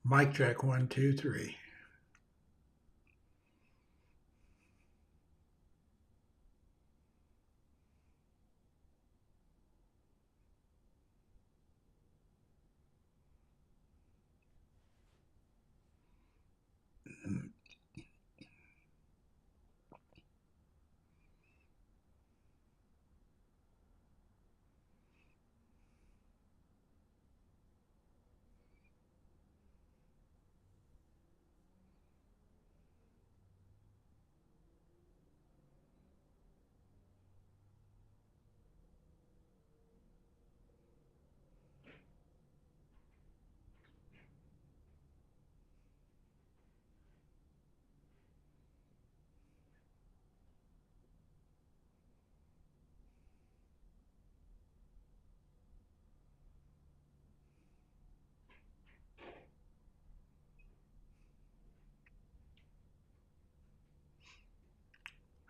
Mic check, 1, 2, 3.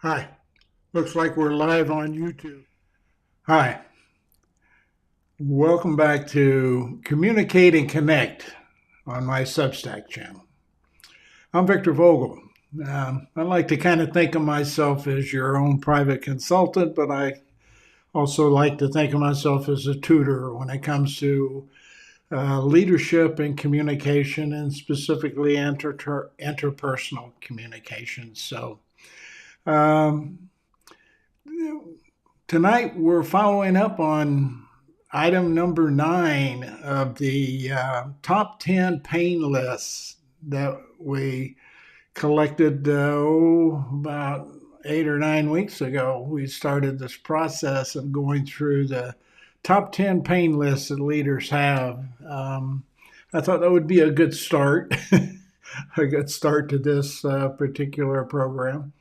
Hi, looks like we're live on YouTube. Hi, welcome back to Communicate and Connect on my Substack channel. I'm Victor Vogle. I like to kind of think of myself as your own private consultant, but I also like to think of myself as a tutor when it comes to leadership and communication, and specifically interpersonal communication. So um, tonight we're following up on item number 9 of the top 10 pain lists that we collected about 8 or 9 weeks ago. We started this process of going through the top 10 pain lists that leaders have. I thought that would be a good start, a good start to this particular program.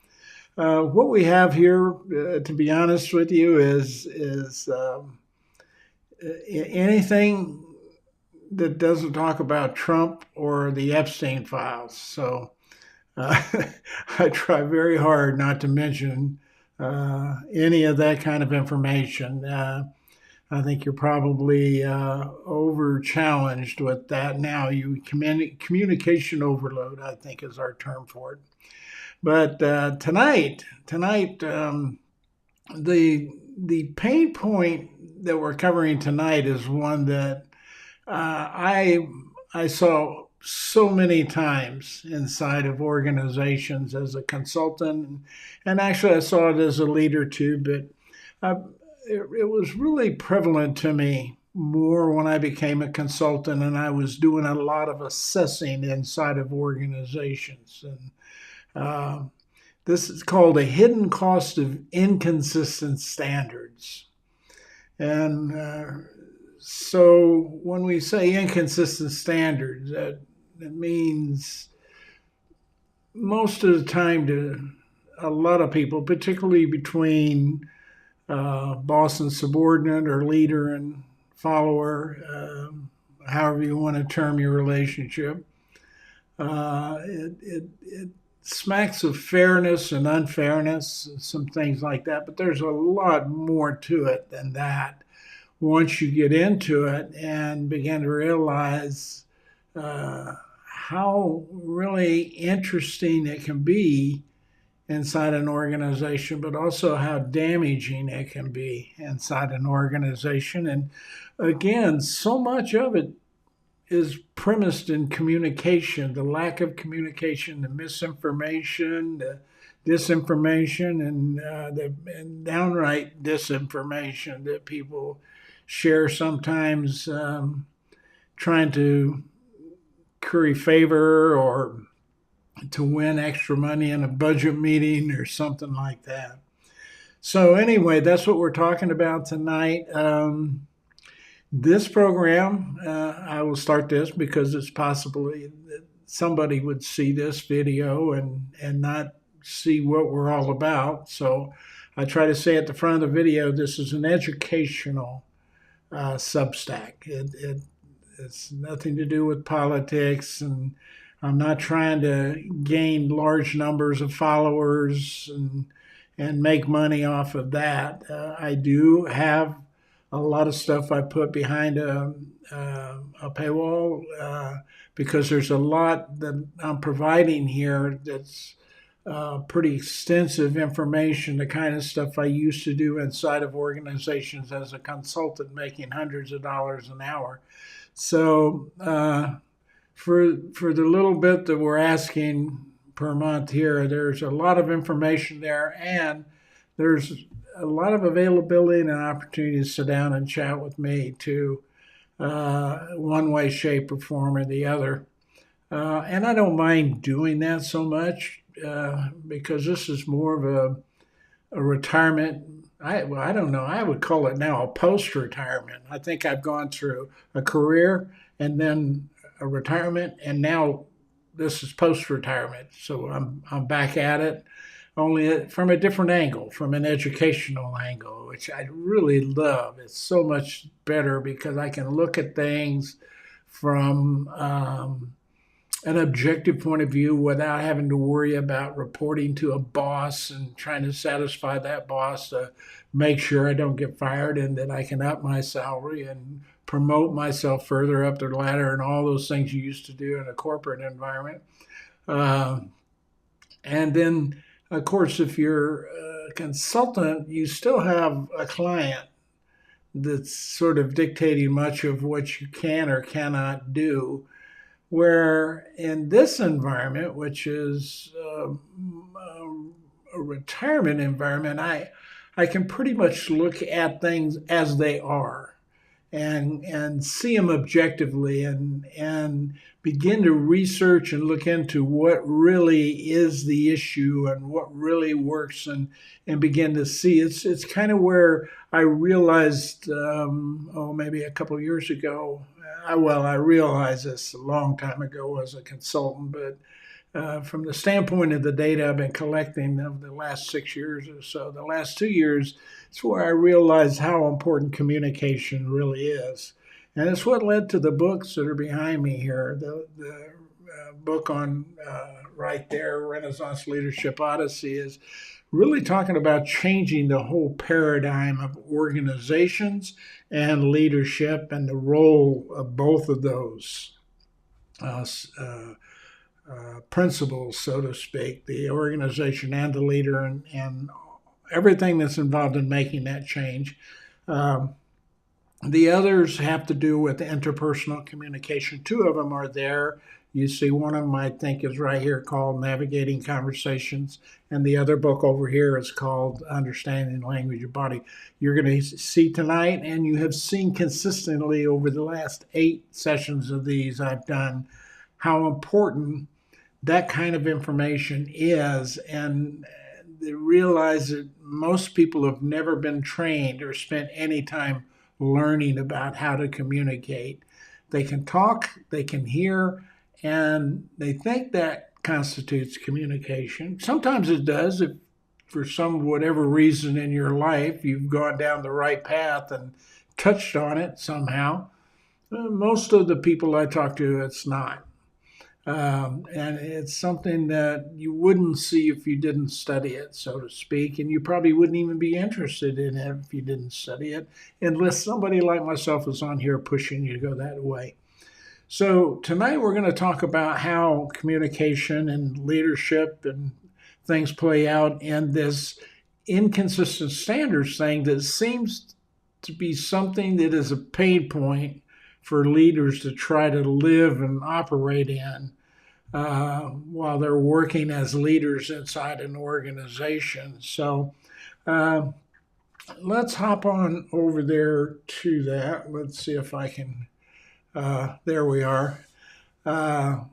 What we have here, to be honest with you, is anything that doesn't talk about Trump or the Epstein files. So I try very hard not to mention any of that kind of information. I think you're probably over challenged with that now. Communication overload, I think, is our term for it. But tonight, the pain point that we're covering tonight is one that I saw so many times inside of organizations as a consultant, and actually I saw it as a leader too. But it was really prevalent to me more when I became a consultant, and I was doing a lot of assessing inside of organizations. And this is called a hidden cost of inconsistent standards. And so when we say inconsistent standards, that means most of the time to a lot of people, particularly between boss and subordinate or leader and follower, however you want to term your relationship, it smacks of fairness and unfairness, some things like that. But there's a lot more to it than that once you get into it and begin to realize how really interesting it can be inside an organization, but also how damaging it can be inside an organization. And again, so much of it is premised in communication, the lack of communication, the misinformation, the disinformation, and downright disinformation that people share, sometimes trying to curry favor or to win extra money in a budget meeting or something like that. So anyway, that's what we're talking about tonight. This program, I will start this because it's possible that somebody would see this video and not see what we're all about. So I try to say at the front of the video, this is an educational Substack. It's nothing to do with politics, and I'm not trying to gain large numbers of followers and make money off of that. I do have a lot of stuff I put behind a paywall because there's a lot that I'm providing here that's pretty extensive information, the kind of stuff I used to do inside of organizations as a consultant, making hundreds of dollars an hour. So for the little bit that we're asking per month here, there's a lot of information there, and there's a lot of availability and an opportunity to sit down and chat with me too, one way, shape, or form or the other. And I don't mind doing that so much because this is more of a retirement. I don't know. I would call it now a post-retirement. I think I've gone through a career and then a retirement, and now this is post-retirement. So I'm back at it, only from a different angle, from an educational angle, which I really love. It's so much better because I can look at things from an objective point of view without having to worry about reporting to a boss and trying to satisfy that boss to make sure I don't get fired and that I can up my salary and promote myself further up the ladder and all those things you used to do in a corporate environment. And then, of course, if you're a consultant, you still have a client that's sort of dictating much of what you can or cannot do. Where in this environment, which is a retirement environment, I can pretty much look at things as they are and see them objectively and begin to research and look into what really is the issue and what really works and begin to see. It's kind of where I realized, maybe a couple of years ago. I realized this a long time ago as a consultant, but from the standpoint of the data I've been collecting over the last 6 years or so, the last 2 years, it's where I realized how important communication really is. And it's what led to the books that are behind me here. The book on right there, Renaissance Leadership Odyssey, is really talking about changing the whole paradigm of organizations and leadership and the role of both of those principles, so to speak, the organization and the leader and everything that's involved in making that change. The others have to do with interpersonal communication. Two of them are there. You see, one of them I think is right here called Navigating Conversations, and the other book over here is called Understanding the Language of Body. You're going to see tonight, and you have seen consistently over the last 8 sessions of these I've done, how important that kind of information is, and they realize that most people have never been trained or spent any time learning about how to communicate. They can talk, they can hear, and they think that constitutes communication. Sometimes it does if for some whatever reason in your life you've gone down the right path and touched on it somehow. Most of the people I talk to, it's not. And it's something that you wouldn't see if you didn't study it, so to speak, and you probably wouldn't even be interested in it if you didn't study it, unless somebody like myself is on here pushing you to go that way. So tonight we're going to talk about how communication and leadership and things play out in this inconsistent standards thing that seems to be something that is a pain point for leaders to try to live and operate in while they're working as leaders inside an organization. So let's hop on over there to that. Let's see if I can. There we are. The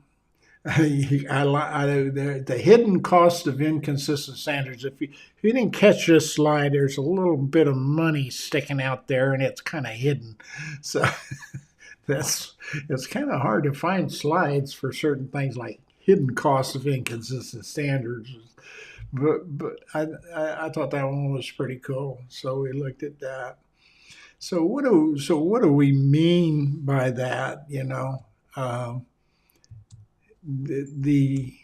hidden cost of inconsistent standards. If you didn't catch this slide, there's a little bit of money sticking out there, and it's kind of hidden. So it's kind of hard to find slides for certain things like hidden costs of inconsistent standards. But I thought that one was pretty cool, so we looked at that. So what do we mean by that? You know, the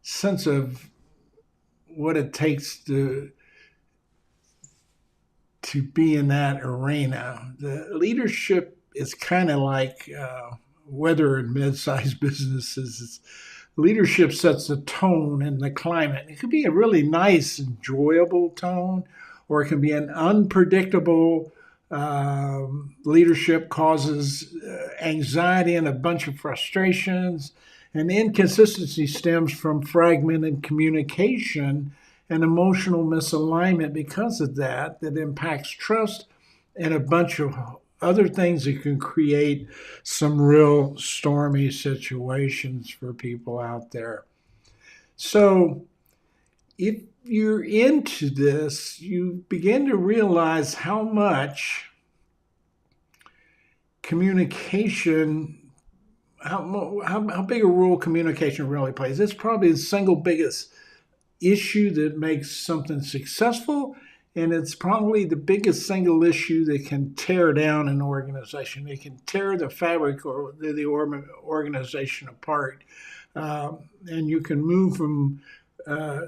sense of what it takes to to be in that arena. The leadership is kind of like whether in mid-sized businesses, leadership sets the tone and the climate. It could be a really nice, enjoyable tone, or it can be an unpredictable. Leadership causes anxiety and a bunch of frustrations, and inconsistency stems from fragmented communication and emotional misalignment because of that impacts trust and a bunch of other things that can create some real stormy situations for people out there. So if you're into this, you begin to realize how much communication, how big a role communication really plays. It's probably the single biggest issue that makes something successful, and it's probably the biggest single issue that can tear down an organization. It can tear the fabric or the organization apart, and you can move from a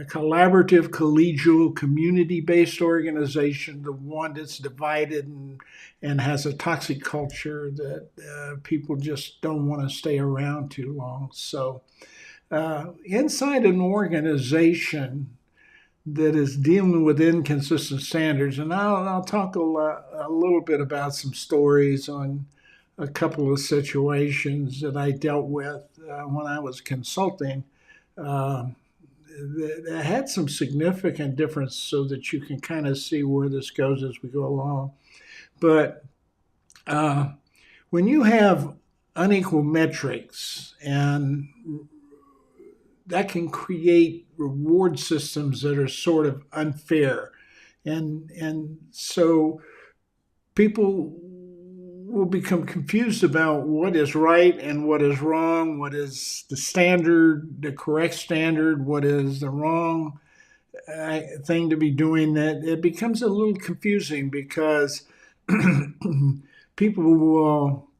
collaborative, collegial, community-based organization to one that's divided and has a toxic culture that people just don't want to stay around too long. So inside an organization that is dealing with inconsistent standards, and I'll talk a little bit about some stories on a couple of situations that I dealt with when I was consulting. That had some significant difference so that you can kind of see where this goes as we go along. But when you have unequal metrics, and that can create reward systems that are sort of unfair. And so people will become confused about what is right and what is wrong, what is the standard, the correct standard, what is the wrong thing to be doing. That it becomes a little confusing because people will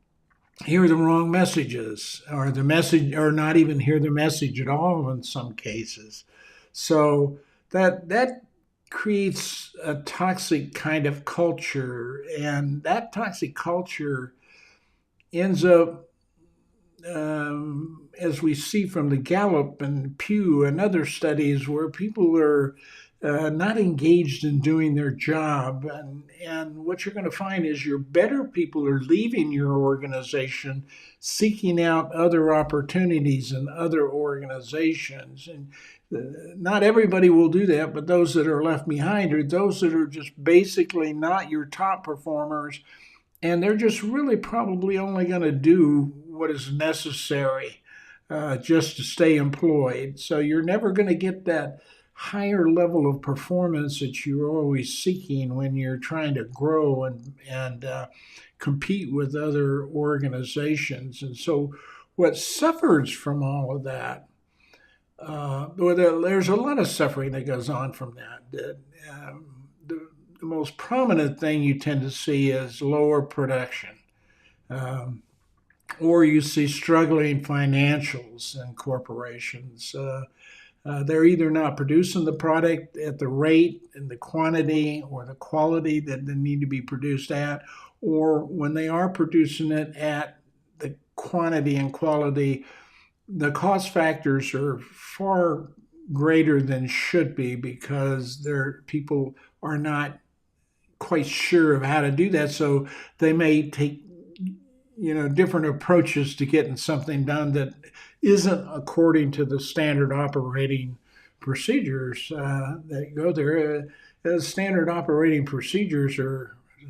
hear the wrong messages, or the message, or not even hear the message at all in some cases. So that creates a toxic kind of culture, and that toxic culture ends up, as we see from the Gallup and Pew and other studies, where people are not engaged in doing their job. And what you're going to find is your better people are leaving your organization, seeking out other opportunities in other organizations. And not everybody will do that, but those that are left behind are those that are just basically not your top performers, and they're just really probably only going to do what is necessary just to stay employed. So you're never going to get that higher level of performance that you're always seeking when you're trying to grow and compete with other organizations. And so what suffers from all of that, there's a lot of suffering that goes on from that. The most prominent thing you tend to see is lower production, or you see struggling financials in corporations. They're either not producing the product at the rate and the quantity or the quality that they need to be produced at, or when they are producing it at the quantity and quality, the cost factors are far greater than should be because their people are not quite sure of how to do that. So they may take different approaches to getting something done that isn't according to the standard operating procedures that go there. Standard operating procedures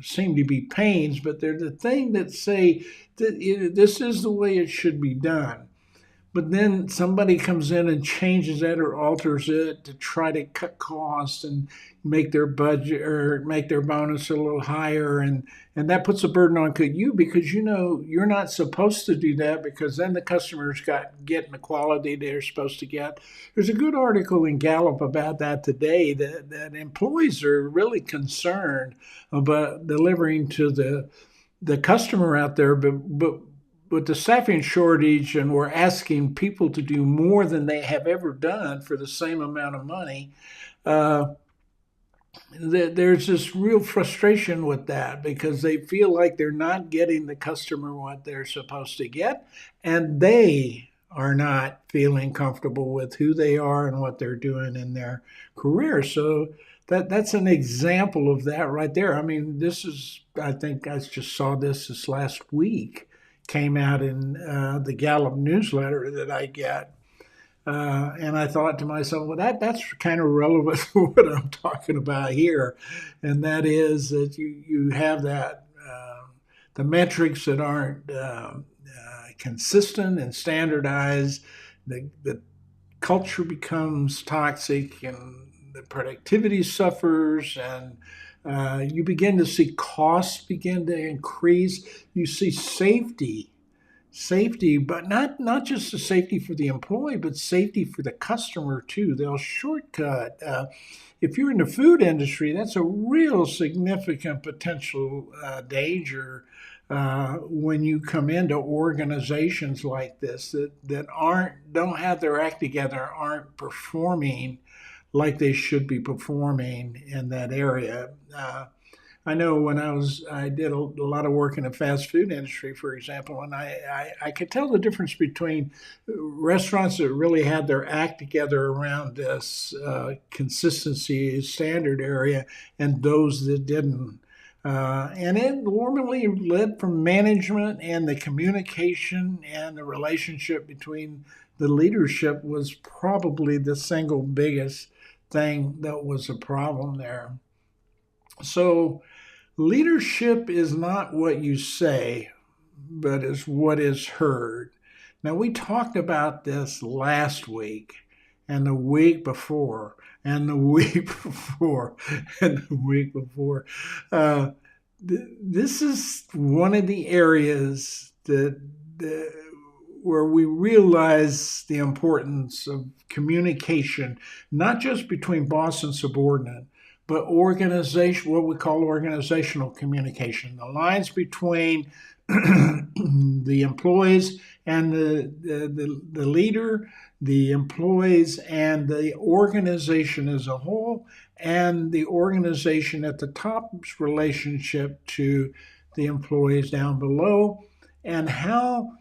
seem to be pains, but they're the thing that say that this is the way it should be done. But then somebody comes in and changes it or alters it to try to cut costs and make their budget or make their bonus a little higher. And that puts a burden on you because you're not supposed to do that, because then the customers getting the quality they're supposed to get. There's a good article in Gallup about that today, that employees are really concerned about delivering to the customer out there, but with the staffing shortage, and we're asking people to do more than they have ever done for the same amount of money, there's this real frustration with that because they feel like they're not getting the customer what they're supposed to get, and they are not feeling comfortable with who they are and what they're doing in their career. So that's an example of that right there. I mean, I think I just saw this last week, came out in the Gallup newsletter that I get. And I thought to myself, well, that's kind of relevant to what I'm talking about here, and that is that you have that the metrics that aren't consistent and standardized, the culture becomes toxic, and the productivity suffers, and you begin to see costs begin to increase. You see safety, but not just the safety for the employee, but safety for the customer too. They'll shortcut. If you're in the food industry, that's a real significant potential danger when you come into organizations like this that don't have their act together, aren't performing like they should be performing in that area. I know when I did a lot of work in the fast food industry, for example, and I could tell the difference between restaurants that really had their act together around this consistency standard area and those that didn't. And it normally led from management, and the communication and the relationship between the leadership was probably the single biggest thing that was a problem there. So, leadership is not what you say, but is what is heard. Now, we talked about this last week, and the week before, and the week before, and the week before. This is one of the areas where we realize the importance of communication, not just between boss and subordinate, but organization, what we call organizational communication, the lines between the employees and the leader, the employees and the organization as a whole, and the organization at the top's relationship to the employees down below, and how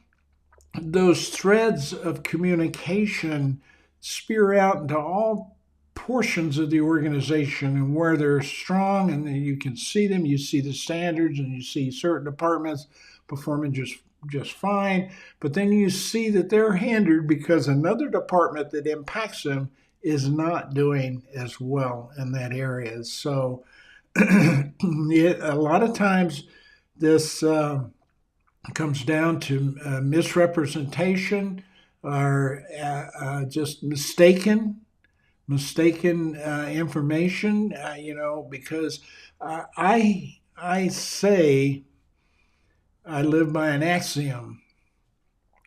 those threads of communication spear out into all portions of the organization and where they're strong, and then you can see them, you see the standards, and you see certain departments performing just fine, but then you see that they're hindered because another department that impacts them is not doing as well in that area. So a lot of times this comes down to misrepresentation or just mistaken information, because I say I live by an axiom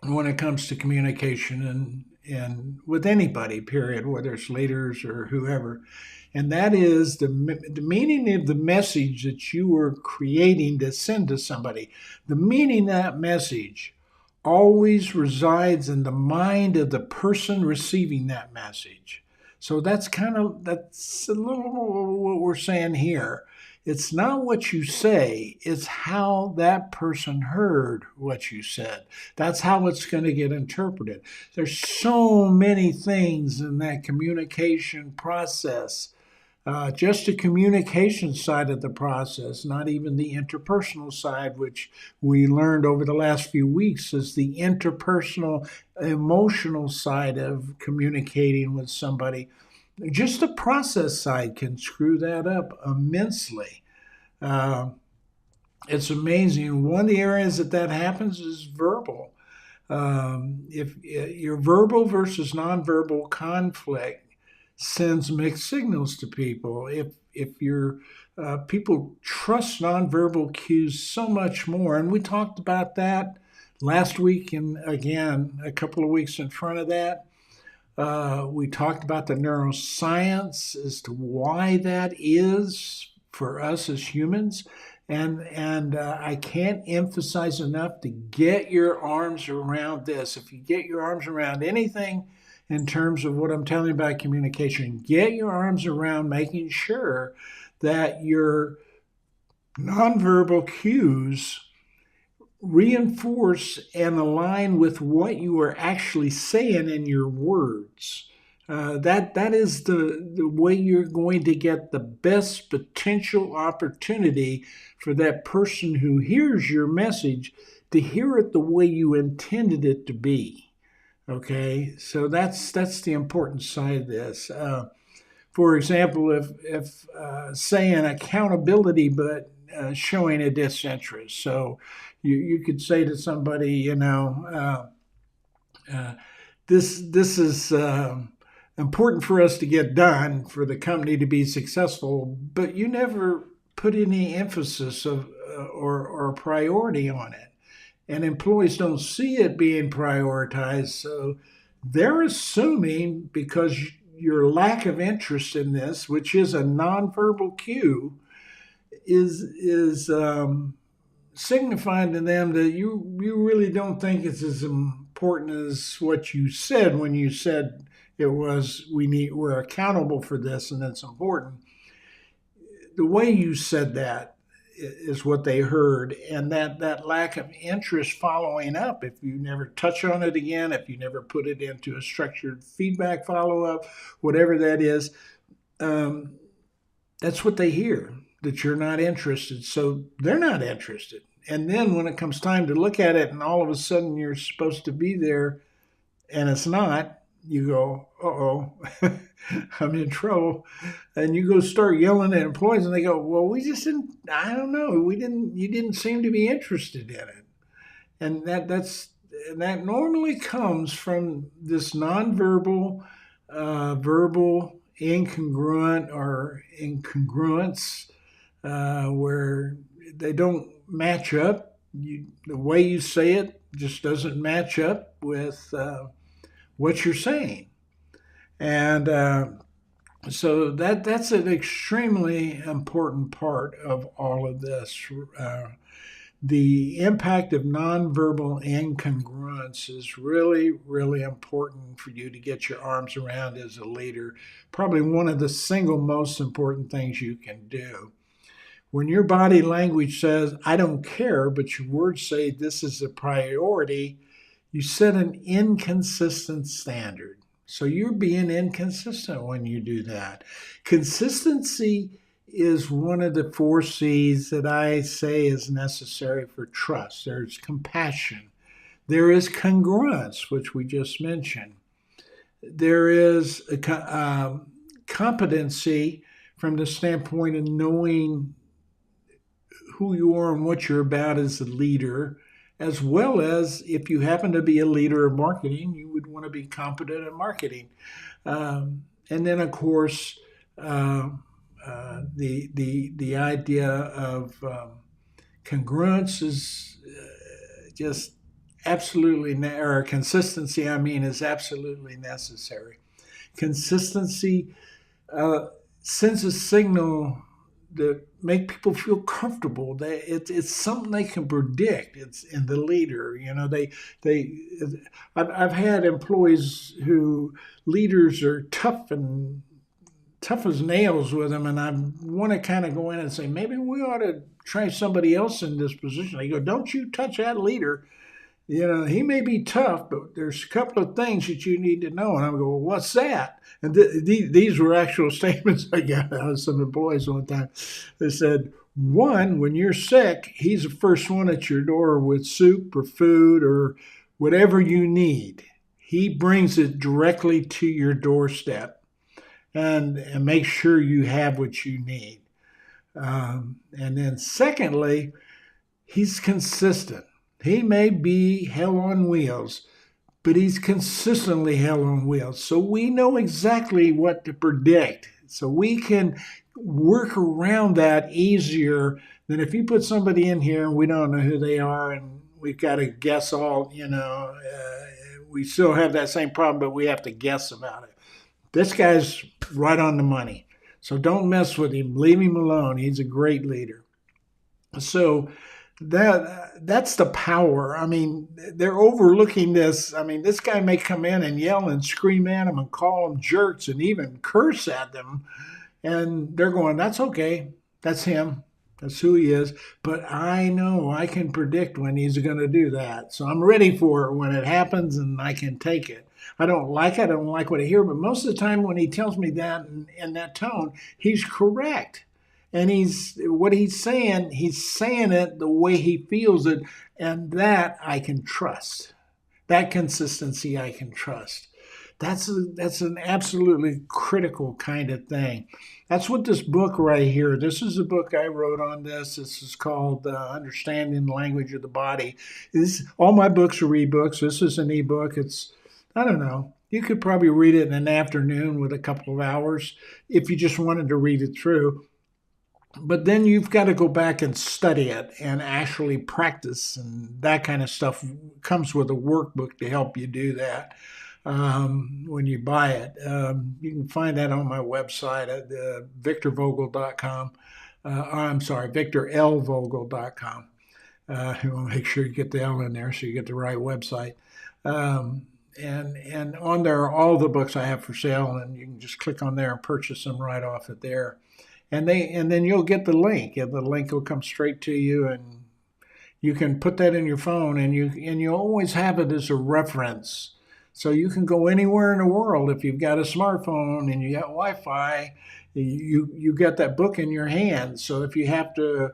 when it comes to communication and with anybody, period, whether it's leaders or whoever. And that is the meaning of the message that you are creating to send to somebody. The meaning of that message always resides in the mind of the person receiving that message. So that's a little what we're saying here. It's not what you say, it's how that person heard what you said. That's how it's going to get interpreted. There's so many things in that communication process. Just the communication side of the process, not even the interpersonal side, which we learned over the last few weeks is the interpersonal, emotional side of communicating with somebody. Just the process side can screw that up immensely. It's amazing. One of the areas that happens is verbal. If your verbal versus nonverbal conflict sends mixed signals to people. If your people trust nonverbal cues so much more, and we talked about that last week, and again a couple of weeks in front of that. We talked about the neuroscience as to why that is for us as humans. And I can't emphasize enough to get your arms around this. If you get your arms around anything in terms of what I'm telling you about communication, get your arms around making sure that your nonverbal cues reinforce and align with what you are actually saying in your words. That is the way you're going to get the best potential opportunity for that person who hears your message to hear it the way you intended it to be. Okay, so that's the important side of this. For example, if saying accountability, but showing a disinterest. So you could say to somebody, this is important for us to get done for the company to be successful, but you never put any emphasis or priority on it. And employees don't see it being prioritized. So they're assuming because your lack of interest in this, which is a nonverbal cue, is signifying to them that you really don't think it's as important as what you said when you said it was we're accountable for this and it's important. The way you said that is what they heard, and that lack of interest following up, if you never touch on it again, if you never put it into a structured feedback follow-up, whatever that is, that's what they hear, that you're not interested. So they're not interested. And then when it comes time to look at it and all of a sudden you're supposed to be there and it's not, you go, uh-oh, I'm in trouble. And you go start yelling at employees and they go, well, we just didn't, I don't know, you didn't seem to be interested in it. And that normally comes from this nonverbal, verbal incongruent or incongruence, where they don't match up. The way you say it just doesn't match up with what you're saying. And so that's an extremely important part of all of this. The impact of nonverbal incongruence is really, really important for you to get your arms around as a leader. Probably one of the single most important things you can do. When your body language says, I don't care, but your words say this is a priority, you set an inconsistent standard. So you're being inconsistent when you do that. Consistency is one of the 4 C's that I say is necessary for trust. There's compassion. There is congruence, which we just mentioned. There is a competency from the standpoint of knowing who you are and what you're about as a leader, as well as if you happen to be a leader of marketing, you would want to be competent at marketing. And then, of course, the idea of congruence is just absolutely, or consistency, I mean, is absolutely necessary. Consistency sends a signal that make people feel comfortable. It's something they can predict. It's in the leader. I've had employees who leaders are tough as nails with them, and I want to kind of go in and say, maybe we ought to try somebody else in this position. They go, don't you touch that leader. He may be tough, but there's a couple of things that you need to know. And I go, well, what's that? And these were actual statements I got out of some employees one time. They said, one, when you're sick, he's the first one at your door with soup or food or whatever you need. He brings it directly to your doorstep and makes sure you have what you need. And then secondly, he's consistent. He may be hell on wheels, but he's consistently hell on wheels. So we know exactly what to predict. So we can work around that easier than if you put somebody in here and we don't know who they are and we've got to guess all, we still have that same problem, but we have to guess about it. This guy's right on the money. So don't mess with him. Leave him alone. He's a great leader. So that's the power. I mean, they're overlooking this. I mean, this guy may come in and yell and scream at them and call them jerks and even curse at them. And they're going, that's okay. That's him. That's who he is. But I know I can predict when he's going to do that. So I'm ready for it when it happens and I can take it. I don't like it. I don't like what I hear. But most of the time when he tells me that in that tone, he's correct. And he's saying it the way he feels it. And that I can trust. That consistency I can trust. That's an absolutely critical kind of thing. That's what this book right here. This is a book I wrote on this. This is called Understanding the Language of the Body. All my books are ebooks. This is an ebook. It's, I don't know. You could probably read it in an afternoon with a couple of hours if you just wanted to read it through. But then you've got to go back and study it and actually practice, and that kind of stuff comes with a workbook to help you do that when you buy it. You can find that on my website at victorvogel.com. I'm sorry, victorlvogel.com. You want to make sure you get the L in there so you get the right website. And on there are all the books I have for sale, and you can just click on there and purchase them right off of there. And then you'll get the link, and the link will come straight to you, and you can put that in your phone, and you always have it as a reference. So you can go anywhere in the world if you've got a smartphone and you got Wi-Fi. You got that book in your hand. So if you have to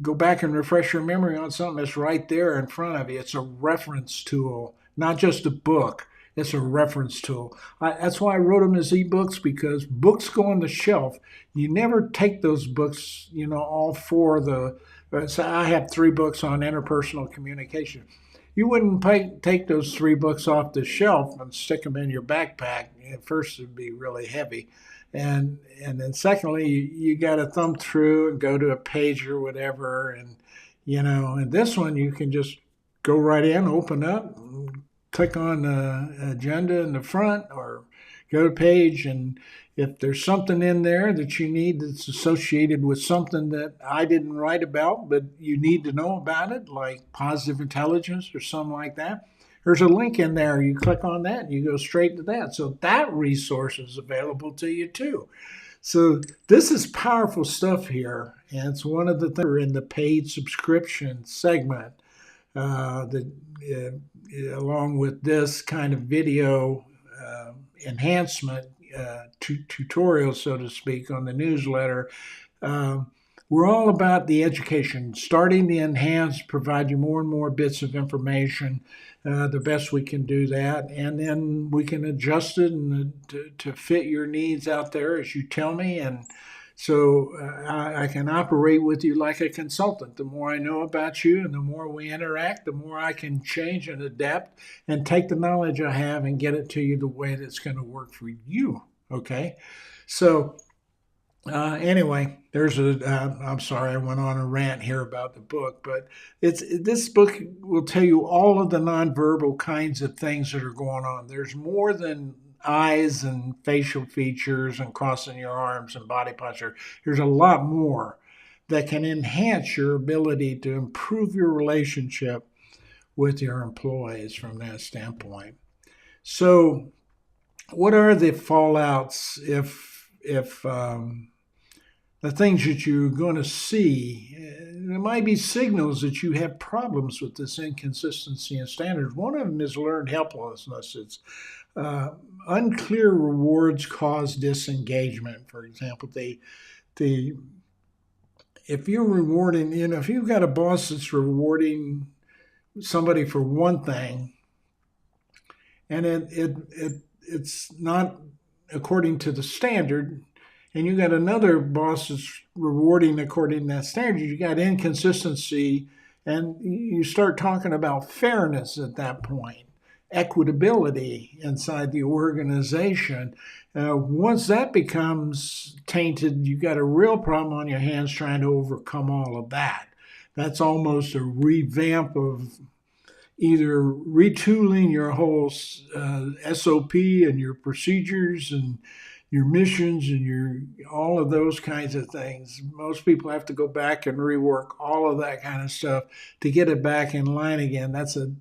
go back and refresh your memory on something that's right there in front of you, it's a reference tool, not just a book. It's a reference tool. That's why I wrote them as ebooks, because books go on the shelf. You never take those books, all four of the. So I have 3 books on interpersonal communication. You wouldn't take those 3 books off the shelf and stick them in your backpack. At first, it'd be really heavy, and then secondly, you got to thumb through and go to a page or whatever, and and this one you can just go right in, open up, click on the agenda in the front, or go to page, and if there's something in there that you need that's associated with something that I didn't write about, but you need to know about it, like positive intelligence or something like that, there's a link in there. You click on that and you go straight to that. So that resource is available to you too. So this is powerful stuff here, and it's one of the things in the paid subscription segment that along with this kind of video enhancement tutorial, so to speak, on the newsletter. We're all about the education, starting to enhance, provide you more and more bits of information, the best we can do that, and then we can adjust it and to fit your needs out there as you tell me, and so I can operate with you like a consultant. The more I know about you and the more we interact, the more I can change and adapt and take the knowledge I have and get it to you the way that's going to work for you. Okay? So anyway, I'm sorry I went on a rant here about the book, but this book will tell you all of the nonverbal kinds of things that are going on. There's more than eyes and facial features and crossing your arms and body posture. There's a lot more that can enhance your ability to improve your relationship with your employees from that standpoint. So, what are the fallouts if the things that you're going to see? There might be signals that you have problems with this inconsistency in standards. One of them is learned helplessness. It's unclear rewards cause disengagement. For example, if you're rewarding, if you've got a boss that's rewarding somebody for one thing, and it's not according to the standard, and you got another boss that's rewarding according to that standard, you got inconsistency, and you start talking about fairness at that point, equitability inside the organization. Once that becomes tainted, you got a real problem on your hands trying to overcome all of that. That's almost a revamp of either retooling your whole SOP and your procedures and your missions and all of those kinds of things. Most people have to go back and rework all of that kind of stuff to get it back in line again. That's a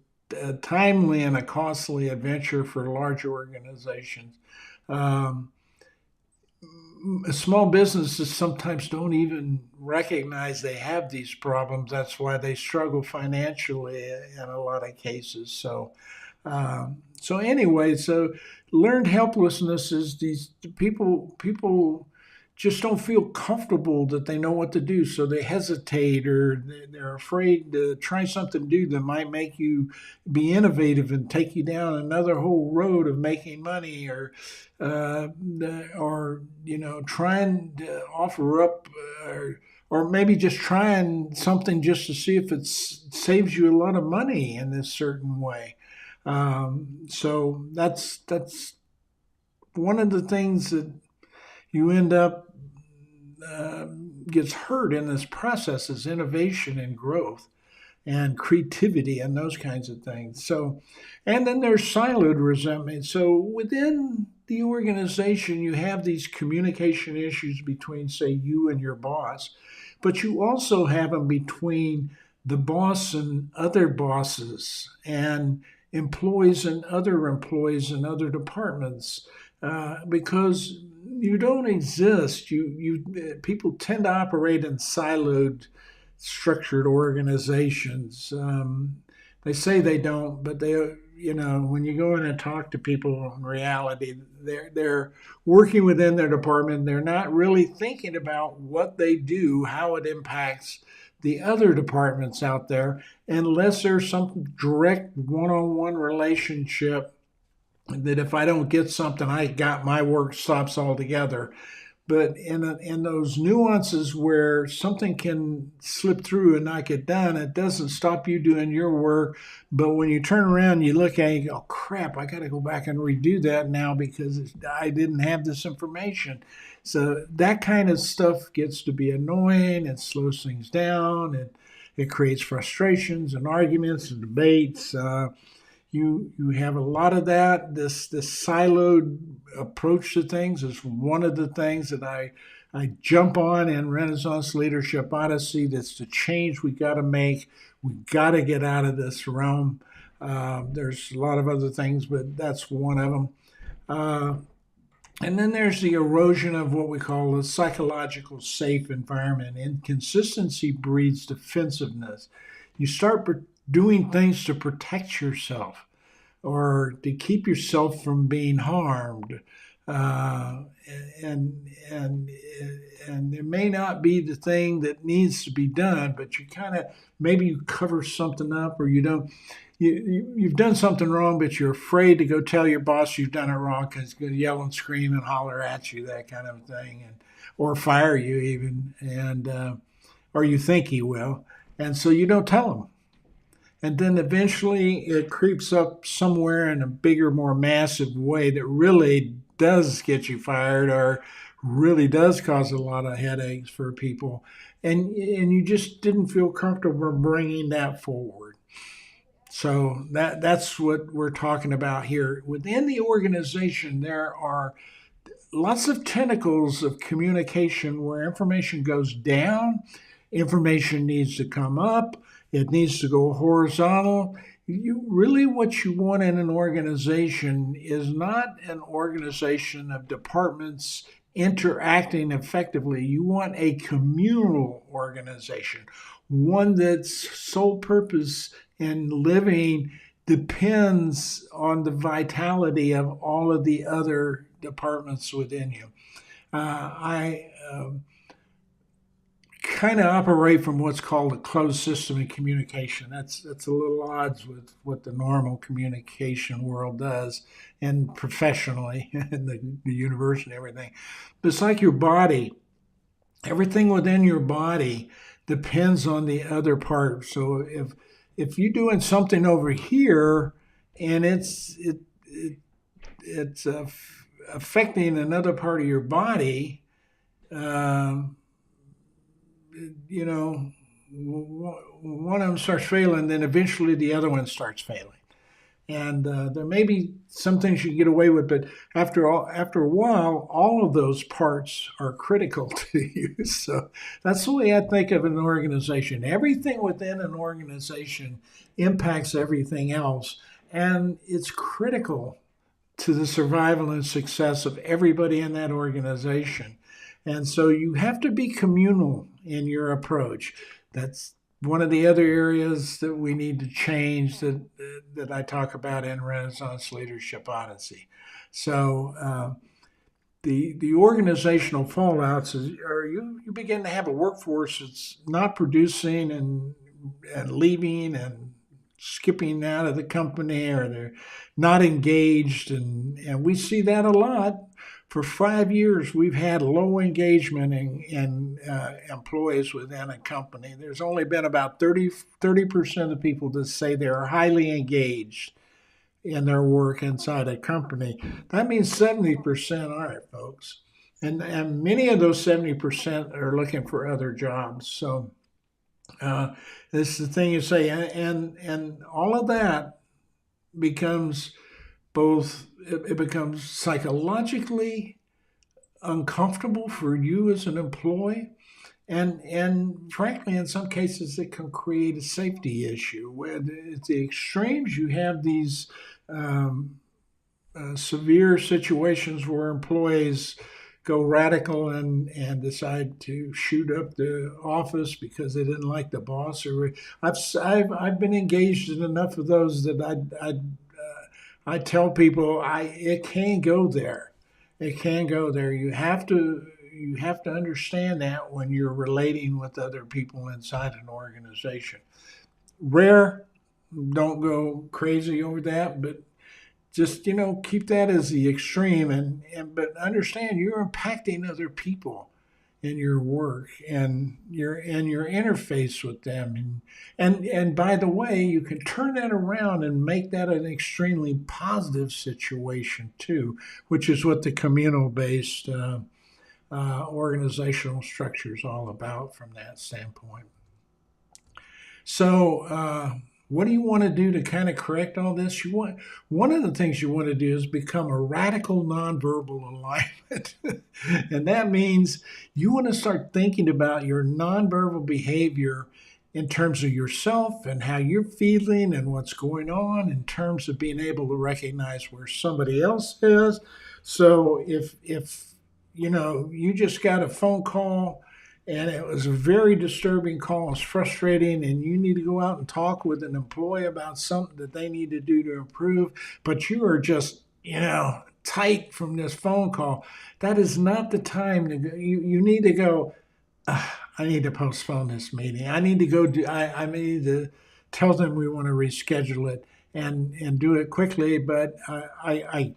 timely and a costly adventure for large organizations. small businesses sometimes don't even recognize they have these problems. That's why they struggle financially in a lot of cases. So anyway, so learned helplessness is these people just don't feel comfortable that they know what to do, so they hesitate or they're afraid to try something new that might make you be innovative and take you down another whole road of making money, uh, or trying to offer up. Or maybe just trying something just to see if it saves you a lot of money in this certain way. So that's one of the things that you end up gets hurt in this process is innovation and growth and creativity and those kinds of things. So, and then there's siloed resentment. So within the organization, you have these communication issues between, say, you and your boss, but you also have them between the boss and other bosses and employees and other employees in other departments, because you don't exist. You people tend to operate in siloed structured organizations. They say they don't, but when you go in and talk to people in reality, they're working within their department. They're not really thinking about what they do, how it impacts the other departments out there, unless there's some direct one-on-one relationship that if I don't get something, I got my work stops altogether. But in those nuances where something can slip through and not get done, it doesn't stop you doing your work. But when you turn around, you look at it and you go, crap, I got to go back and redo that now because I didn't have this information. So that kind of stuff gets to be annoying. It slows things down. It creates frustrations and arguments and debates. You have a lot of that. This siloed approach to things is one of the things that I jump on in Renaissance Leadership Odyssey. That's the change we got to make. We got to get out of this realm. There's a lot of other things, but that's one of them. And then there's the erosion of what we call a psychological safe environment. Inconsistency breeds defensiveness. You start doing things to protect yourself or to keep yourself from being harmed. Uh, and it may not be the thing that needs to be done, but you kind of maybe you cover something up, or you don't. You've done something wrong, but you're afraid to go tell your boss you've done it wrong because he's going to yell and scream and holler at you, that kind of thing, or fire you even, and or you think he will, and so you don't tell him. And then eventually it creeps up somewhere in a bigger, more massive way that really does get you fired or really does cause a lot of headaches for people. And you just didn't feel comfortable bringing that forward. So that's what we're talking about here. Within the organization, there are lots of tentacles of communication where information goes down, information needs to come up, it needs to go horizontal. What you want in an organization is not an organization of departments interacting effectively. You want a communal organization, one that's sole purpose in living depends on the vitality of all of the other departments within you. I kind of operate from what's called a closed system of communication. That's a little odds with what the normal communication world does, and professionally in the university and everything. But it's like your body. Everything within your body depends on the other part. So if you're doing something over here and it's affecting another part of your body, um, one of them starts failing, then eventually the other one starts failing. And there may be some things you get away with, but after a while, all of those parts are critical to you. So that's the way I think of an organization. Everything within an organization impacts everything else, and it's critical to the survival and success of everybody in that organization. And so you have to be communal in your approach. That's one of the other areas that we need to change that I talk about in Renaissance Leadership Odyssey. So the organizational fallouts are you begin to have a workforce that's not producing and leaving and skipping out of the company, or they're not engaged, and we see that a lot. For 5 years, we've had low engagement in employees within a company. There's only been about 30% of people that say they're highly engaged in their work inside a company. That means 70% aren't, folks. And many of those 70% are looking for other jobs. So this is the thing you say, and all of that becomes it becomes psychologically uncomfortable for you as an employee, and frankly, in some cases, it can create a safety issue. Where at the extremes, you have these severe situations where employees go radical and decide to shoot up the office because they didn't like the boss. Or I've been engaged in enough of those that I tell people it can go there. It can go there. You have to understand that when you're relating with other people inside an organization. Rare, don't go crazy over that, but just keep that as the extreme, but understand you're impacting other people in your work and your interface with them, and by the way, you can turn that around and make that an extremely positive situation too, which is what the communal based organizational structure is all about from that standpoint. So what do you want to do to kind of correct all this? One of the things you want to do is become a radical nonverbal alignment. And that means you want to start thinking about your nonverbal behavior in terms of yourself and how you're feeling and what's going on, in terms of being able to recognize where somebody else is. So if you just got a phone call and it was a very disturbing call, it's frustrating, and you need to go out and talk with an employee about something that they need to do to improve, but you are just, tight from this phone call. That is not the time to go. You need to go, I need to postpone this meeting. I need to go I need to tell them we want to reschedule it and do it quickly, but I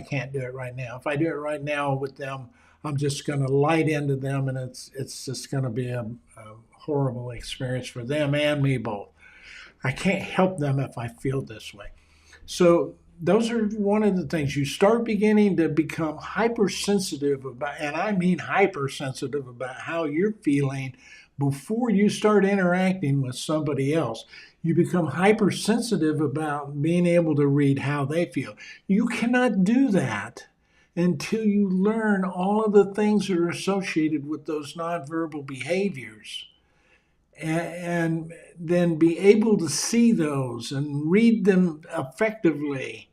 can't do it right now. If I do it right now with them, I'm just going to light into them, and it's just going to be a horrible experience for them and me both. I can't help them if I feel this way. So those are one of the things. You start beginning to become hypersensitive about, and I mean hypersensitive about how you're feeling before you start interacting with somebody else. You become hypersensitive about being able to read how they feel. You cannot do that until you learn all of the things that are associated with those nonverbal behaviors, and then be able to see those and read them effectively,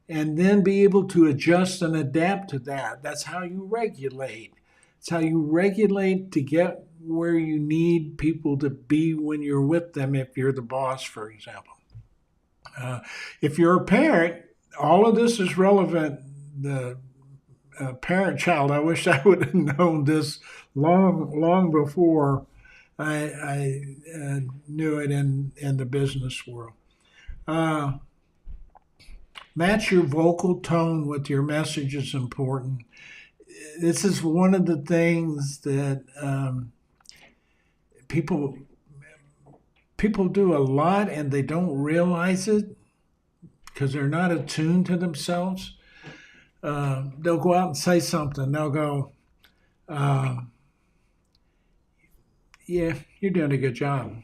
and then be able to adjust and adapt to that. That's how you regulate. It's how you regulate to get where you need people to be when you're with them, if you're the boss, for example. If you're a parent, all of this is relevant. The parent-child, I wish I would have known this long before I knew it in the business world. Match your vocal tone with your message is important. This is one of the things that people do a lot, and they don't realize it because they're not attuned to themselves. They'll go out and say something. They'll go, yeah, you're doing a good job.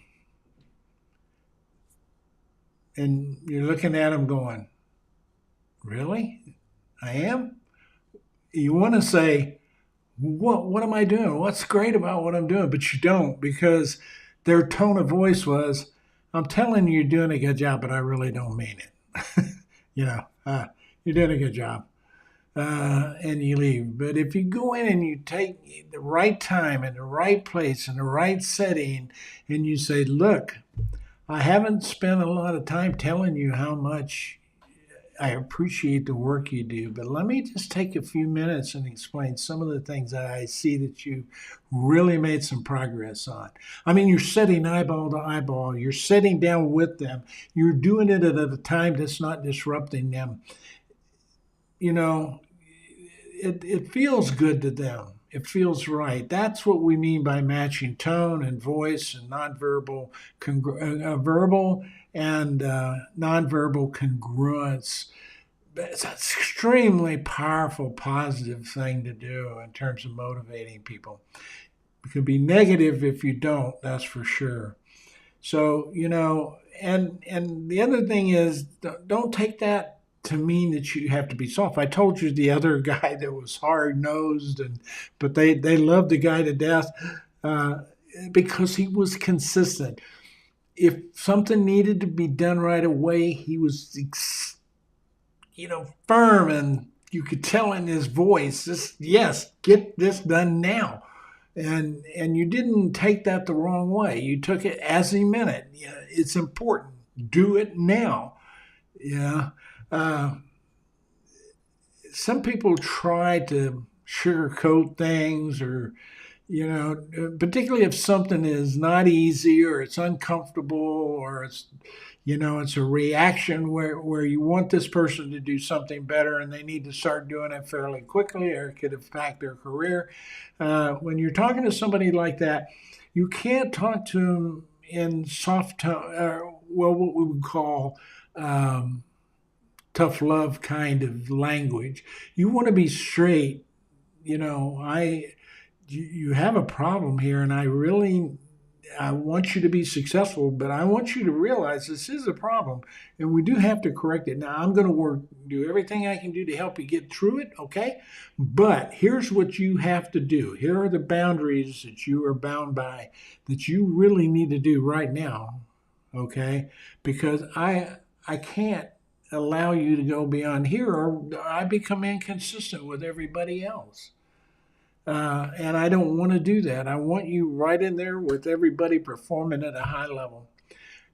And you're looking at them going, really? I am? You want to say, what am I doing? What's great about what I'm doing? But you don't, because their tone of voice was, I'm telling you you're doing a good job, but I really don't mean it. You're doing a good job. and you leave. But if you go in and you take the right time and the right place and the right setting, and you say, look, I haven't spent a lot of time telling you how much I appreciate the work you do, but let me just take a few minutes and explain some of the things that I see that you really made some progress on. I mean, you're sitting eyeball to eyeball, you're sitting down with them, you're doing it at a time that's not disrupting them. You know, it feels good to them. It feels right. That's what we mean by matching tone and voice and nonverbal, verbal and nonverbal congruence. It's an extremely powerful, positive thing to do in terms of motivating people. It can be negative if you don't, that's for sure. So, and the other thing is, don't take that to mean that you have to be soft. I told you the other guy that was hard nosed, but they loved the guy to death uh, because he was consistent. If something needed to be done right away, he was firm, and you could tell in his voice, just yes, get this done now. And you didn't take that the wrong way. You took it as he meant it. Yeah, it's important. Do it now. Yeah. Uh, some people try to sugarcoat things, or particularly if something is not easy or it's uncomfortable, or it's a reaction where you want this person to do something better and they need to start doing it fairly quickly, or it could affect their career. When you're talking to somebody like that, you can't talk to them in soft tone, what we would call tough love kind of language. You want to be straight. You have a problem here, and I want you to be successful, but I want you to realize this is a problem, and we do have to correct it. Now, I'm going to do everything I can do to help you get through it, okay? But here's what you have to do. Here are the boundaries that you are bound by that you really need to do right now, okay? Because I can't allow you to go beyond here, or I become inconsistent with everybody else. And I don't want to do that. I want you right in there with everybody performing at a high level.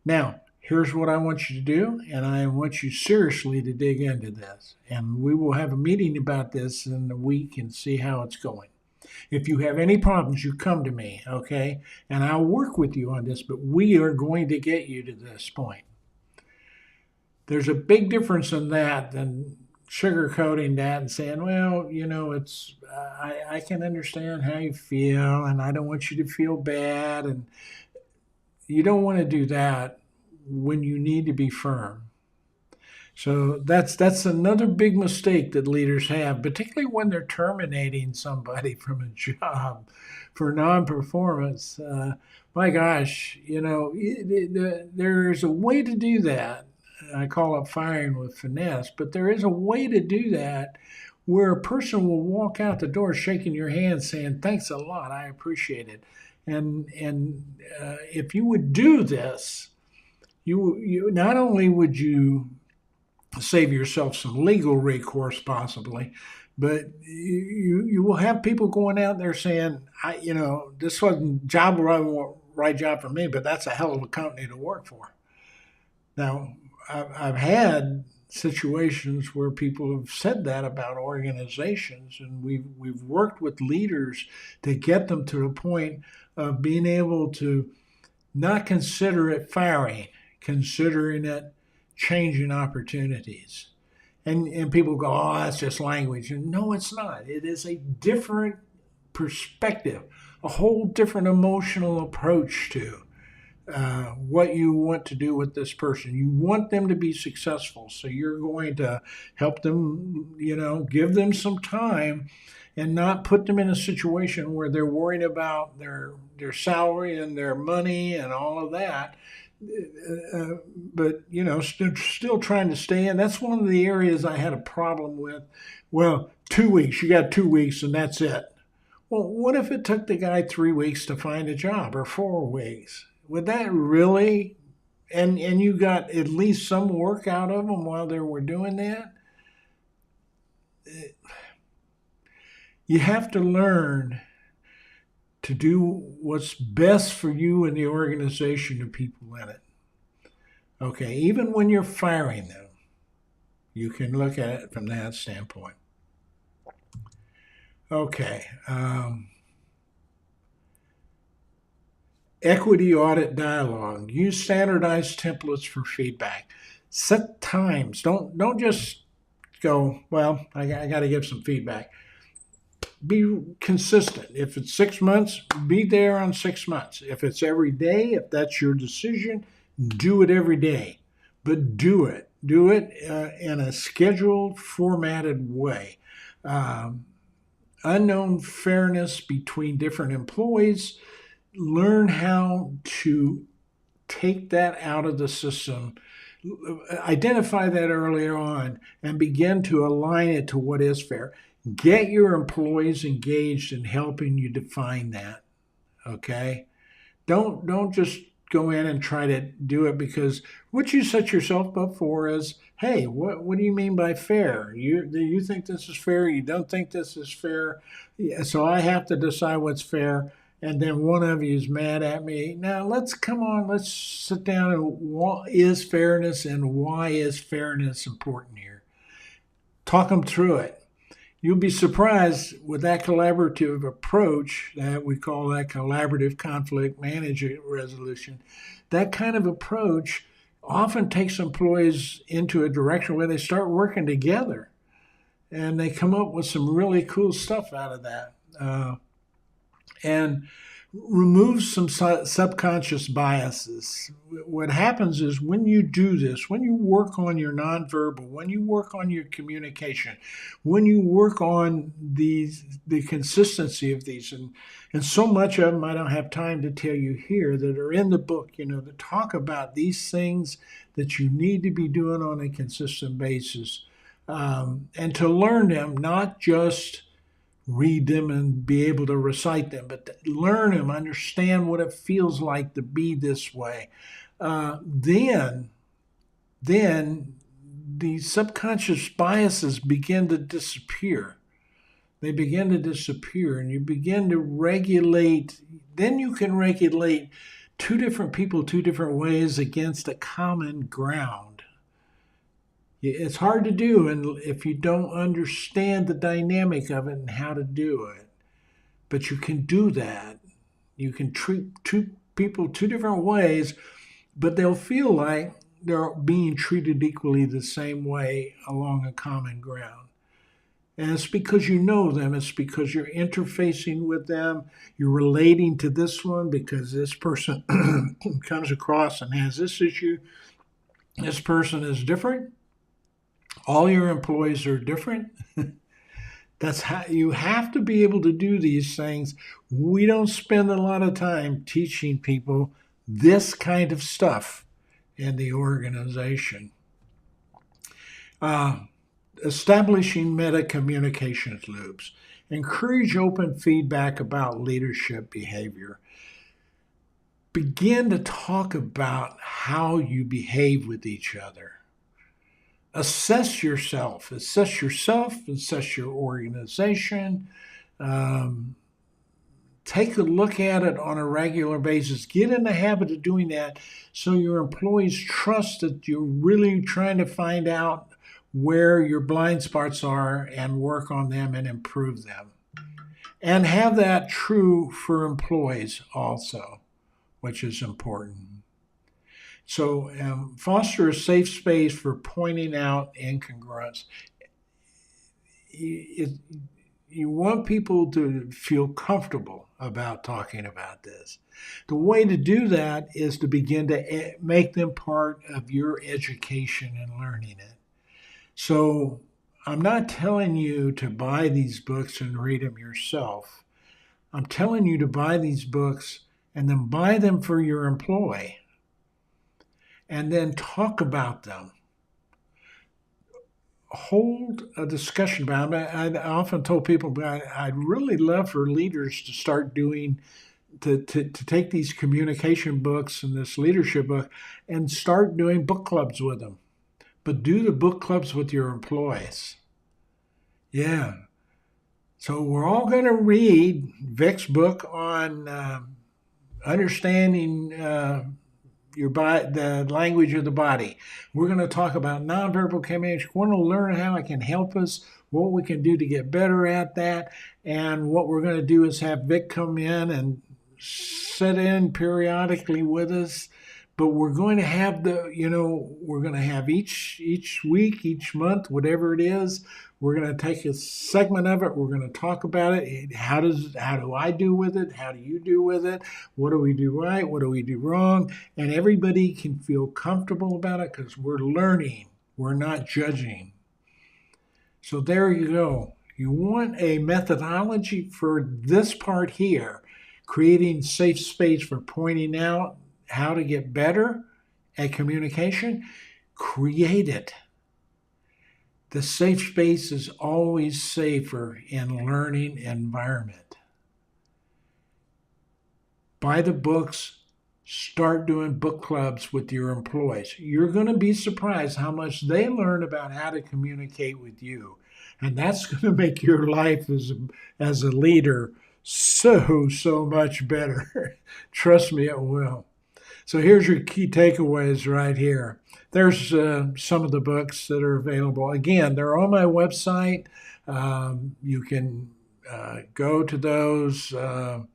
Now, here's what I want you to do, and I want you seriously to dig into this. And we will have a meeting about this in a week and see how it's going. If you have any problems, you come to me, okay? And I'll work with you on this, but we are going to get you to this point. There's a big difference in that than sugarcoating that and saying, well, it's I can understand how you feel, and I don't want you to feel bad, and you don't want to do that when you need to be firm. So that's another big mistake that leaders have, particularly when they're terminating somebody from a job for non-performance. My gosh, there's a way to do that. I call it firing with finesse, but there is a way to do that where a person will walk out the door shaking your hand saying, thanks a lot, I appreciate it. And if you would do this, you not only would you save yourself some legal recourse possibly, but you will have people going out there saying, this wasn't right job for me, but that's a hell of a company to work for. Now, I've had situations where people have said that about organizations, and we've worked with leaders to get them to the point of being able to not consider it firing, considering it changing opportunities. And people go, oh, that's just language. And no, it's not. It is a different perspective, a whole different emotional approach to what you want to do with this person. You want them to be successful, so you're going to help them, give them some time and not put them in a situation where they're worrying about their salary and their money and all of that. But still trying to stay in. That's one of the areas I had a problem with. Well, 2 weeks, you got 2 weeks and that's it. Well, what if it took the guy 3 weeks to find a job, or 4 weeks? Would that really, and you got at least some work out of them while they were doing that? you have to learn to do what's best for you and the organization and people in it. Okay, even when you're firing them, you can look at it from that standpoint. Okay. Equity audit dialogue. Use standardized templates for feedback. Set times. Don't just go, well, I got to give some feedback. Be consistent. If it's 6 months, be there on 6 months. If it's every day, if that's your decision, do it every day. But do it. Do it in a scheduled, formatted way. Unknown fairness between different employees. Learn how to take that out of the system. Identify that earlier on and begin to align it to what is fair. Get your employees engaged in helping you define that. Okay? Don't just go in and try to do it, because what you set yourself up for is, hey, what do you mean by fair? You think this is fair? You don't think this is fair? Yeah, so I have to decide what's fair. And then one of you is mad at me. Now let's sit down and what is fairness and why is fairness important here? Talk them through it. You'll be surprised with that collaborative approach that we call that collaborative conflict management resolution. That kind of approach often takes employees into a direction where they start working together and they come up with some really cool stuff out of that. And remove some subconscious biases. What happens is when you do this, when you work on your nonverbal, when you work on your communication, when you work on the consistency of these, and so much of them I don't have time to tell you here that are in the book, that talk about these things that you need to be doing on a consistent basis, and to learn them, not just read them and be able to recite them, but to learn them, understand what it feels like to be this way. Then the subconscious biases begin to disappear. They begin to disappear, and you begin to regulate. Then you can regulate two different people, two different ways against a common ground. It's hard to do, and if you don't understand the dynamic of it and how to do it. But you can do that. You can treat two people two different ways, but they'll feel like they're being treated equally the same way along a common ground. And it's because you know them. It's because you're interfacing with them. You're relating to this one because this person comes across and has this issue. This person is different. All your employees are different. That's how you have to be able to do these things. We don't spend a lot of time teaching people this kind of stuff in the organization. Establishing meta communications loops. Encourage open feedback about leadership behavior. Begin to talk about how you behave with each other. Assess yourself, assess your organization. Take a look at it on a regular basis. Get in the habit of doing that so your employees trust that you're really trying to find out where your blind spots are and work on them and improve them. And have that true for employees also, which is important. So foster a safe space for pointing out incongruence. You want people to feel comfortable about talking about this. The way to do that is to begin to make them part of your education and learning it. So I'm not telling you to buy these books and read them yourself. I'm telling you to buy these books and then buy them for your employee. And then talk about them. Hold a discussion about them. I often told people, I'd really love for leaders to start to take these communication books and this leadership book and start doing book clubs with them. But do the book clubs with your employees. Yeah. So we're all going to read Vic's book on understanding the language of the body. We're going to talk about nonverbal communication. We're going to learn how it can help us, what we can do to get better at that. And what we're going to do is have Vic come in and sit in periodically with us. But we're going to have we're going to have each week, each month, whatever it is, we're going to take a segment of it. We're going to talk about it. How do I do with it? How do you do with it? What do we do right? What do we do wrong? And everybody can feel comfortable about it because we're learning. We're not judging. So there you go. You want a methodology for this part here, creating safe space for pointing out how to get better at communication. Create it. The safe space is always safer in learning environment. Buy the books, start doing book clubs with your employees. You're going to be surprised how much they learn about how to communicate with you. And that's going to make your life as a leader so much better. Trust me, it will. So here's your key takeaways right here. There's some of the books that are available. Again, they're on my website. You can go to those. There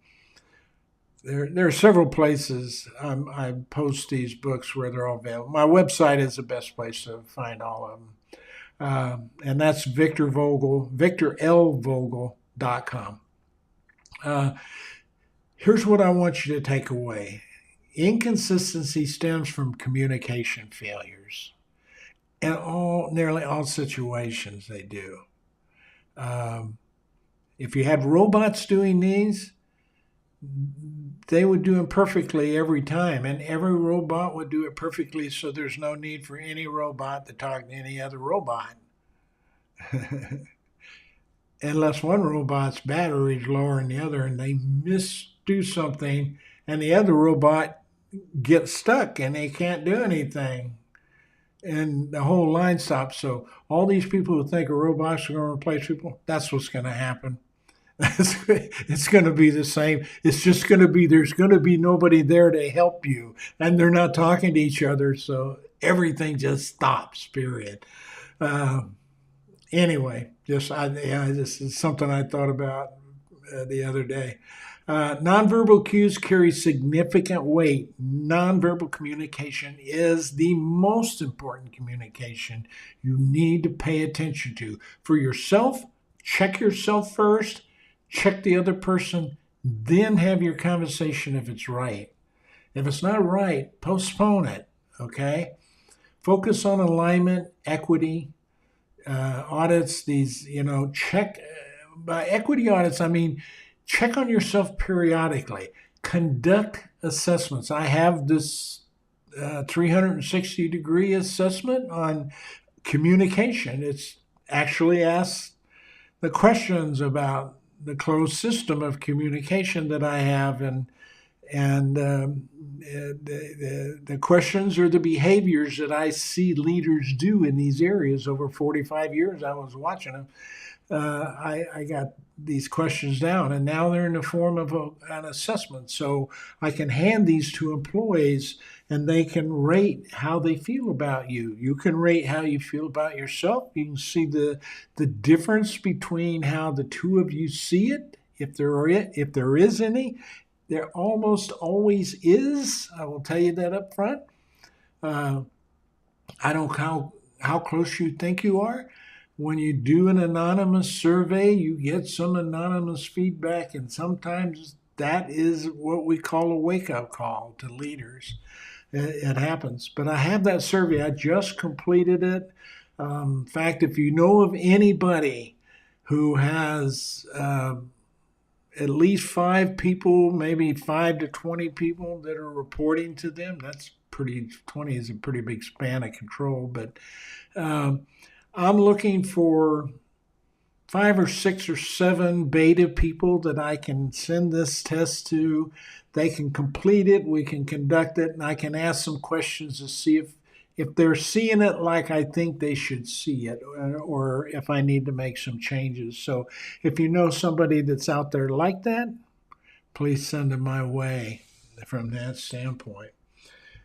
are several places I post these books where they're all available. My website is the best place to find all of them. And that's Victor Vogle, VictorLVogle.com. Here's what I want you to take away. Inconsistency stems from communication failures. In nearly all situations, they do. If you had robots doing these, they would do them perfectly every time, and every robot would do it perfectly, so there's no need for any robot to talk to any other robot. Unless one robot's battery is lower than the other and they misdo something and the other robot gets stuck and they can't do anything and the whole line stops. So all these people who think a robot's going to replace people, that's what's going to happen. It's going to be the same. It's just going to be, there's going to be nobody there to help you and they're not talking to each other. So everything just stops, period. Anyway, this is something I thought about the other day. Nonverbal cues carry significant weight. Nonverbal communication is the most important communication you need to pay attention to. For yourself, check yourself first, check the other person, then have your conversation if it's right. If it's not right, postpone it, okay? Focus on alignment, equity, audits, these, check. By equity audits, I mean, check on yourself periodically. Conduct assessments. I have this 360-degree assessment on communication. It's actually asks the questions about the closed system of communication that I have, and the questions are the behaviors that I see leaders do in these areas. Over 45 years I was watching them. I got these questions down, and now they're in the form of an assessment. So I can hand these to employees, and they can rate how they feel about you. You can rate how you feel about yourself. You can see the difference between how the two of you see it, if there is any. There almost always is. I will tell you that up front. I don't know how close you think you are. When you do an anonymous survey, you get some anonymous feedback, and sometimes that is what we call a wake-up call to leaders. It happens. But I have that survey. I just completed it. In fact, if you know of anybody who has at least 5 people, maybe 5 to 20 people that are reporting to them, 20 is a pretty big span of control. But I'm looking for 5 or 6 or 7 beta people that I can send this test to. They can complete it, we can conduct it, and I can ask some questions to see if they're seeing it like I think they should see it, or if I need to make some changes. So if you know somebody that's out there like that, please send them my way from that standpoint.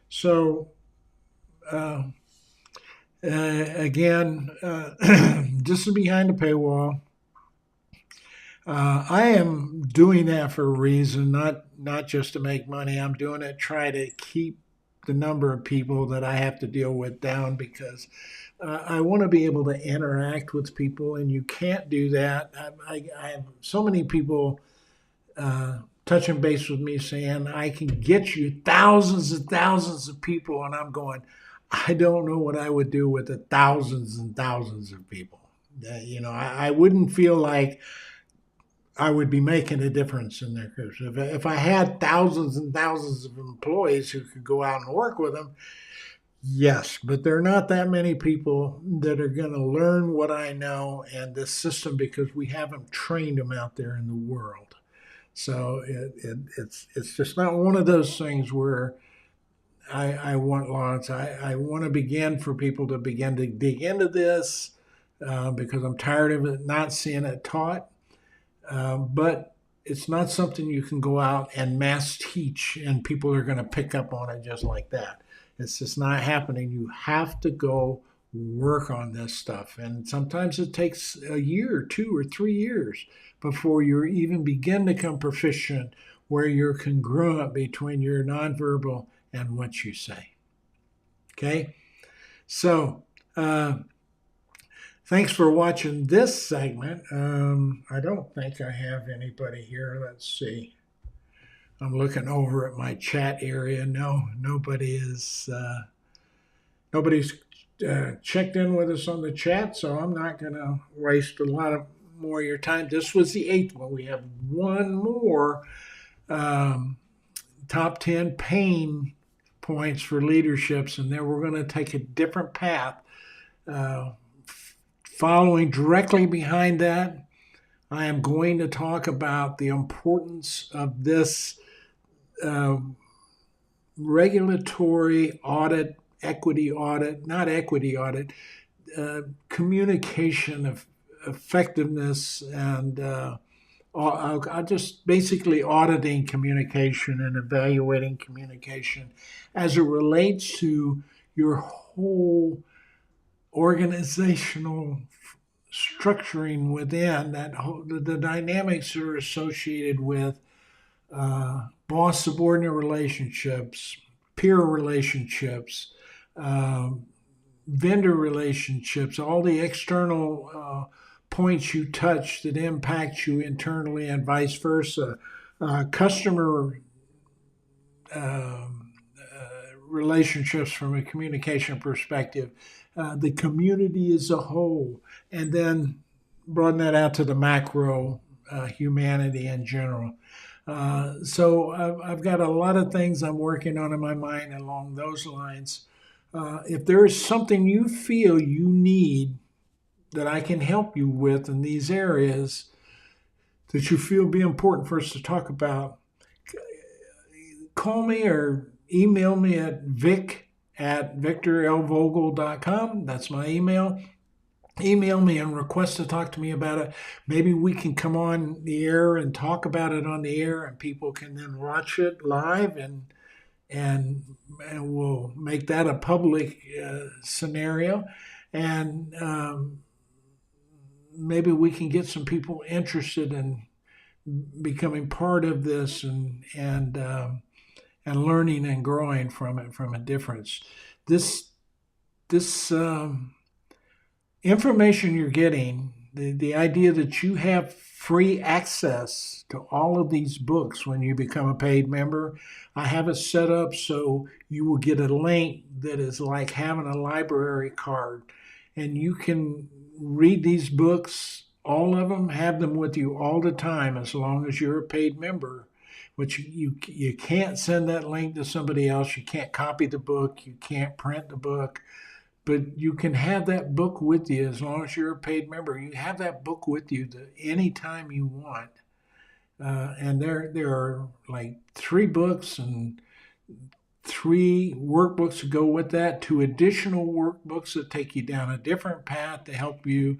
So, uh, again, just behind the paywall. I am doing that for a reason, not just to make money. I'm doing it try to keep the number of people that I have to deal with down, because I want to be able to interact with people, and you can't do that. I have so many people touching base with me saying I can get you thousands and thousands of people, and I'm going, I don't know what I would do with the thousands and thousands of people. I wouldn't feel like I would be making a difference in their careers. If I had thousands and thousands of employees who could go out and work with them, yes, but there are not that many people that are going to learn what I know and this system, because we haven't trained them out there in the world. So it's just not one of those things where I want lots. I want to begin for people to begin to dig into this, because I'm tired of it, not seeing it taught. But it's not something you can go out and mass teach and people are going to pick up on it just like that. It's just not happening. You have to go work on this stuff. And sometimes it takes a year, 2 or 3 years before you even begin to become proficient, where you're congruent between your nonverbal and what you say. Okay? So, thanks for watching this segment. I don't think I have anybody here. Let's see. I'm looking over at my chat area. No, nobody's checked in with us on the chat, so I'm not going to waste a lot of more of your time. This was the 8th one. We have one more top 10 pain points for leaderships, and then we're going to take a different path. Following directly behind that, I am going to talk about the importance of this regulatory audit, communication of effectiveness, and I'll just basically auditing communication and evaluating communication as it relates to your whole organizational structuring within that. The dynamics are associated with boss subordinate relationships, peer relationships, vendor relationships, all the external points you touch that impact you internally, and vice versa. Customer relationships from a communication perspective, the community as a whole, and then broaden that out to the macro, humanity in general. So I've got a lot of things I'm working on in my mind along those lines. If there is something you feel you need that I can help you with in these areas that you feel be important for us to talk about, call me or email me at vic@victorlvogle.com. That's my email. Email me and request to talk to me about it. Maybe we can come on the air and talk about it on the air, and people can then watch it live, and we'll make that a public scenario. And maybe we can get some people interested in becoming part of this, and learning and growing from it, from a difference. This information you're getting, the idea that you have free access to all of these books when you become a paid member, I have it set up so you will get a link that is like having a library card, and you can read these books, all of them, have them with you all the time as long as you're a paid member. Which you can't send that link to somebody else. You can't copy the book. You can't print the book. But you can have that book with you as long as you're a paid member. You have that book with you anytime you want. And there are like 3 books and 3 workbooks to go with that, 2 additional workbooks that take you down a different path to help you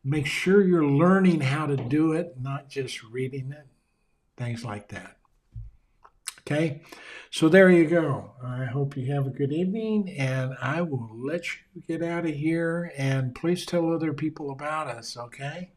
make sure you're learning how to do it, not just reading it, things like that. Okay, so there you go. I hope you have a good evening, and I will let you get out of here, and please tell other people about us, okay?